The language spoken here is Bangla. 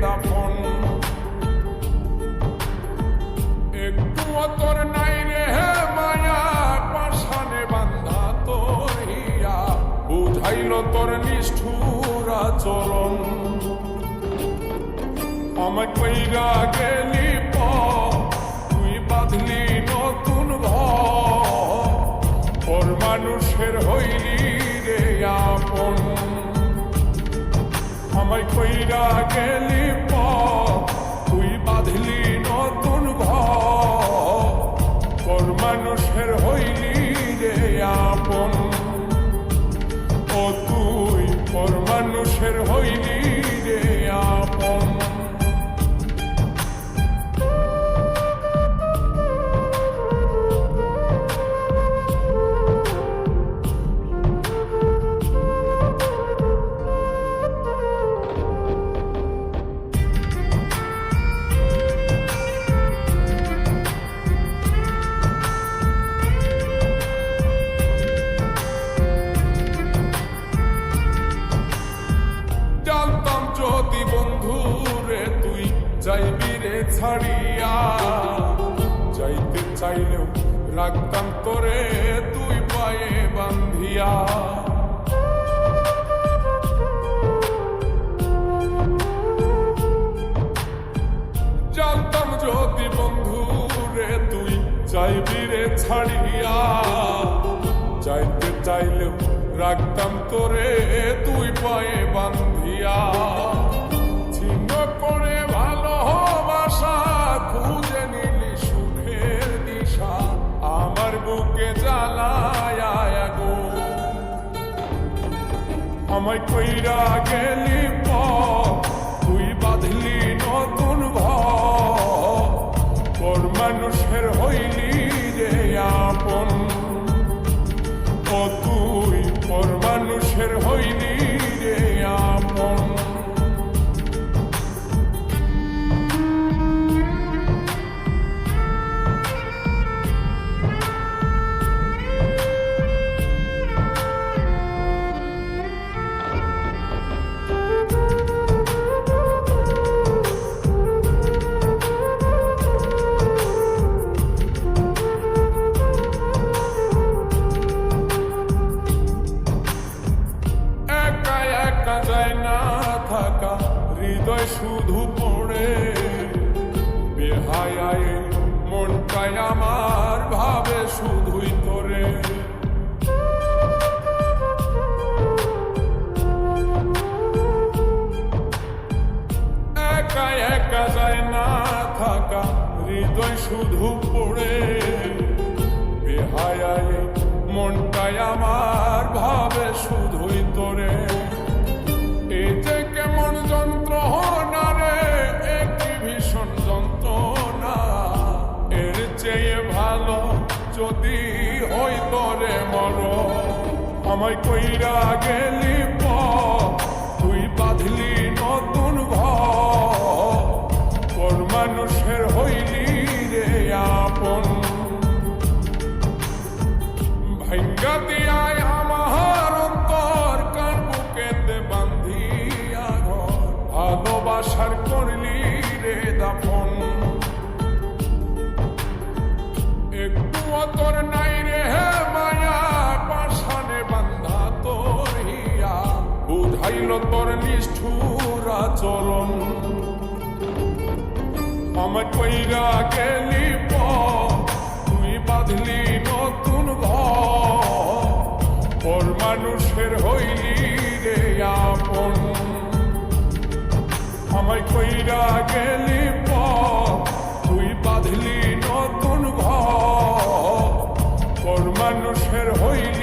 দাফন। একটু তোর নাই রে মায়া, পাশানে বান্ধা তোর হিয়া, বুঝাইল তোর নিষ্ঠুর আচরণ। আমায় কইরা গেলি তুই বাঁধলি নতুন ঘর, পর মানুষের হইলি রে আপন। আমায় কইরা গেলি তুই বাঁধলি নতুন ঘর, পর মানুষের হইলি রে আপন। ও তুই পর মানুষের হইলি রে আপন। যদি বন্ধু রে তুই যাইবি রে ছাড়িয়া, যাইতে চাইলেও রাখতাম তোরে তুই পায়ে বান্ধিয়া। জানতাম যদি বন্ধু রে তুই যাইবি রে ছাড়িয়া, যাইতে চাইলেও রাখতাম তোরে তুই পায়ে বান্ধিয়া। ছিন্ন করে ভালোবাসা খুঁজে নিলি সুখের দিশা, আমার বুকে জ্বালায় আগুন। আমায় কইরা গেলি তুই বাঁধলি নতুন ঘর, পর মানুষের হইলি রে আপন। ও তুই পর মানুষের হইলি রে আপন। যায় না থাকা হৃদয় শুধু পড়ে, বেহায় মনটাই আমার ভাবে শুধুই তোরে। একা একা যায় না থাকা হৃদয় শুধু পড়ে, বেহায় মনটাই আমার ভাবে শুধুই তোরে। এই যে কেমন যন্ত্রণা রে, একটি ভীষণ যন্ত্রণা, এর চেয়ে ভালো যদি হইতো রে মরণ। আমায় কইরা গেলি তুই বাঁধলি নতুন ঘর, পর মানুষের হইলি রে আপন। ভাঙ্গা দিয়ায় আমার অন্তর কার বুকেতে বান্ধিয়া ঘর, ভালোবাসার করলি রে দাফন। একটু তোর নাই রে মায়া, পাশানে বান্ধা তোর হিয়া, বুঝাইল তোর নিষ্ঠুর আচরণ। আমায় কইরা গেলি তুই বাঁধলি নতুন ঘর, পর মানুষের হইলি রে আপন। আমায় কইরা গেলি তুই বাঁধলি নতুন ঘর, পর মানুষের হইলি